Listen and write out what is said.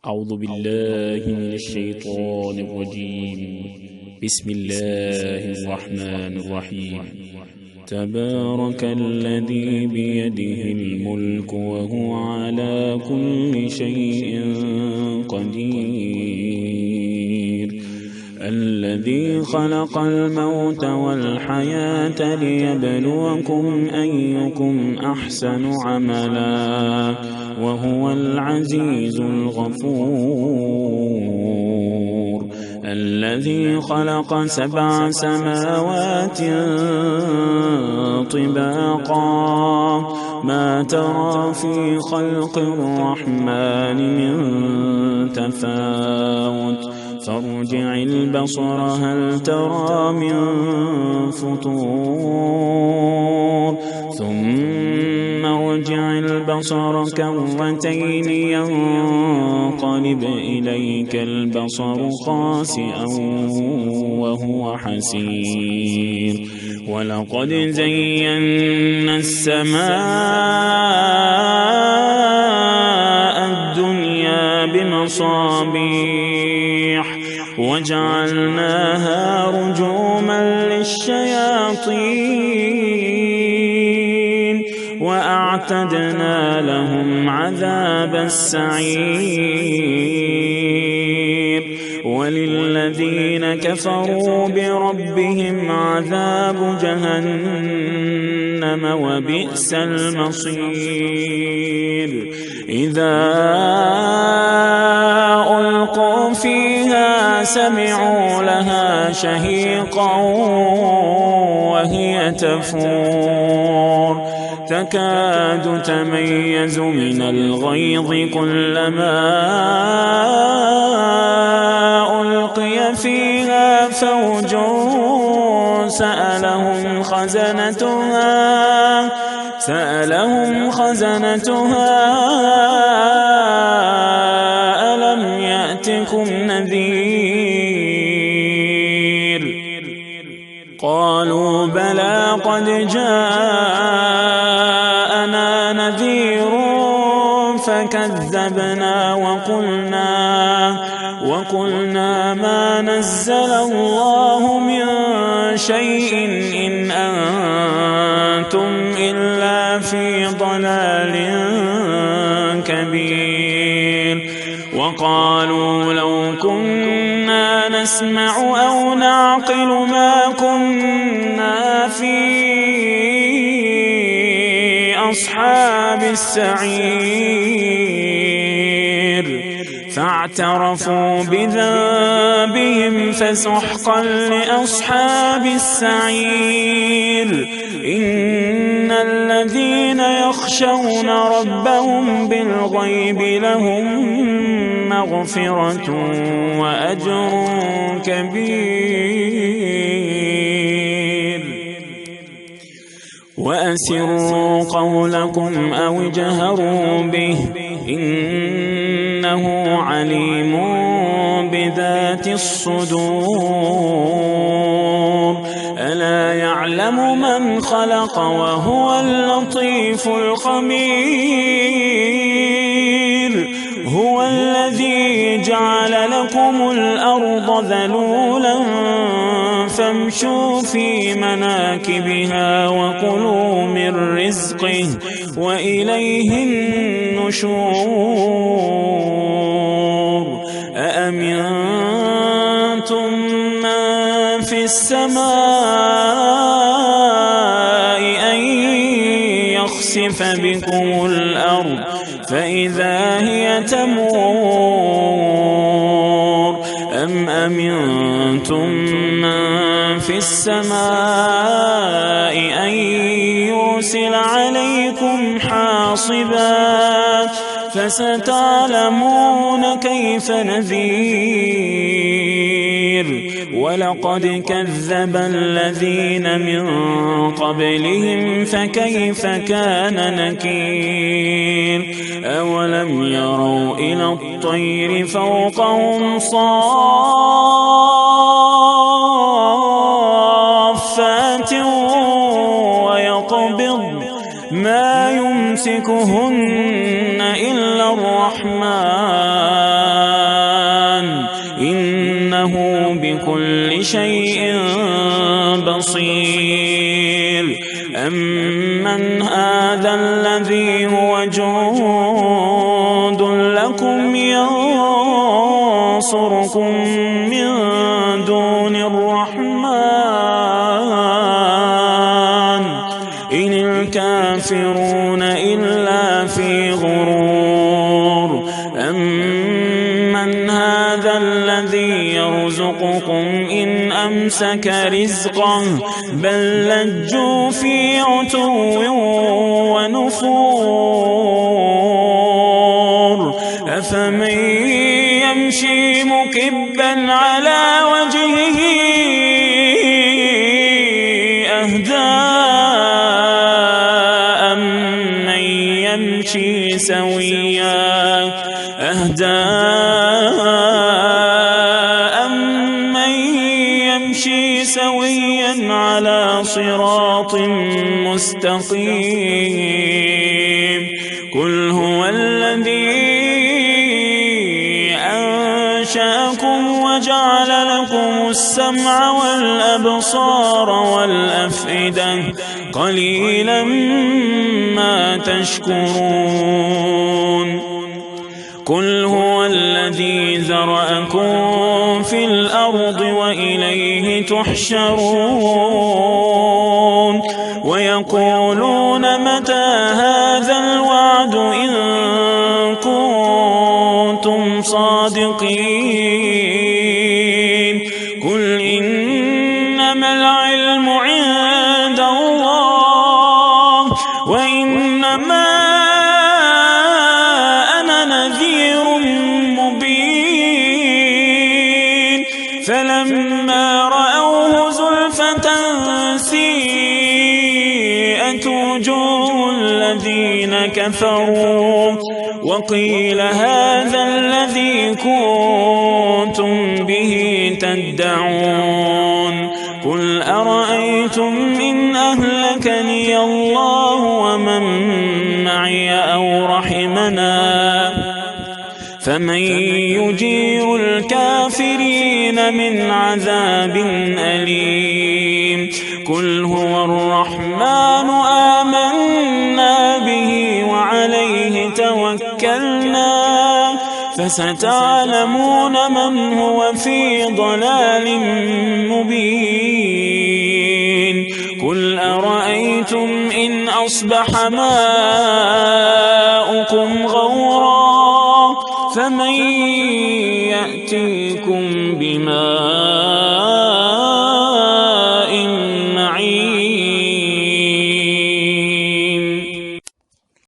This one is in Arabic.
أعوذ بالله من الشيطان الرجيم. بسم الله الرحمن الرحيم. تبارك الذي بيده الملك وهو على كل شيء قدير، الذي خلق الموت والحياة ليبلوكم أيكم أحسن عملا وهو العزيز الغفور، الذي خلق 7 سماوات طباقا ما ترى في خلق الرحمن من تفاوت فارجع البصر هل ترى من فطور ثم ارجع البصر كرتين ينقلب إليك البصر خاسئا وهو حسير، ولقد زينا السماء الدنيا بمصابيح وجعلناها رجوما للشياطين وأعتدنا لهم عذاب السعير، وللذين كفروا بربهم عذاب جهنم وبئس المصير. إذا ألقوا فيها سمعوا لها شهيقا وهي تفور تكاد تميز من الغيظ كلما ألقي فيها فوج سألهم خزنتها ألم يأتكم نذير؟ قالوا بلى قد جاءنا نذير فكذبنا وقلنا ما نزل الله من شيء إن أنتم إلا في ضلال كبير. وقالوا لو كنا نسمع أو نعقل ما كنا في أصحاب السعير، فاعترفوا بذنبهم فسحقا لأصحاب السعير. إن الذين يخشون ربهم بالغيب لهم مغفرة وأجر كبير. وأسروا قولكم أو اجهروا به إنه عليم بذات الصدور. ألا يعلم من خلق وهو اللطيف الخبير. هو الذي جعل لكم الأرض ذلولا فامشوا في مناكبها وكلوا من رزقه وإليه النشور. أأمنتم من في السماء أن يخسف بكم الأرض فإذا هي تمور، أم أمنتم من في السماء أن يرسل عليكم حاصبا فستعلمون كيف نذير. ولقد كذب الذين من قبلهم فكيف كان نكير. أولم يروا إلى الطير فوقهم صافات ويقبض ما يمسكهن إلا الرحمن كل شيء بصير أمن هذا الذي هو جند لكم ينصركم من دون الرحمن إن الكافرون إلا في غرور أمن هذا الذي يرزقكم إن أمسك رزقه بل لجوا في عتو ونفور أفمن يمشي مكبا على وجهه أهدى أمن يمشي سويا على صراط مستقيم قل هو الذي أنشأكم وجعل لكم السمع والأبصار والأفئدة قليلا ما تشكرون قل هو الذي ذرأكم في الأرض وإليه تحشرون ويقولون متى هذا الوعد إن كنتم صادقين قل إنما العلم عند الله وإنما فلما رأوه زلفة سيئت وجوه الذين كفروا وقيل هذا الذي كنتم به تدعون قل أرأيتم إن أهلكني الله ومن معي أو رحمنا فمن يجير الكافرين من عذاب أليم قل هو الرحمن آمنا به وعليه توكلنا فستعلمون من هو في ضلال مبين قل أرأيتم إن أصبح ماؤكم غورا فمن يأتيكم بماء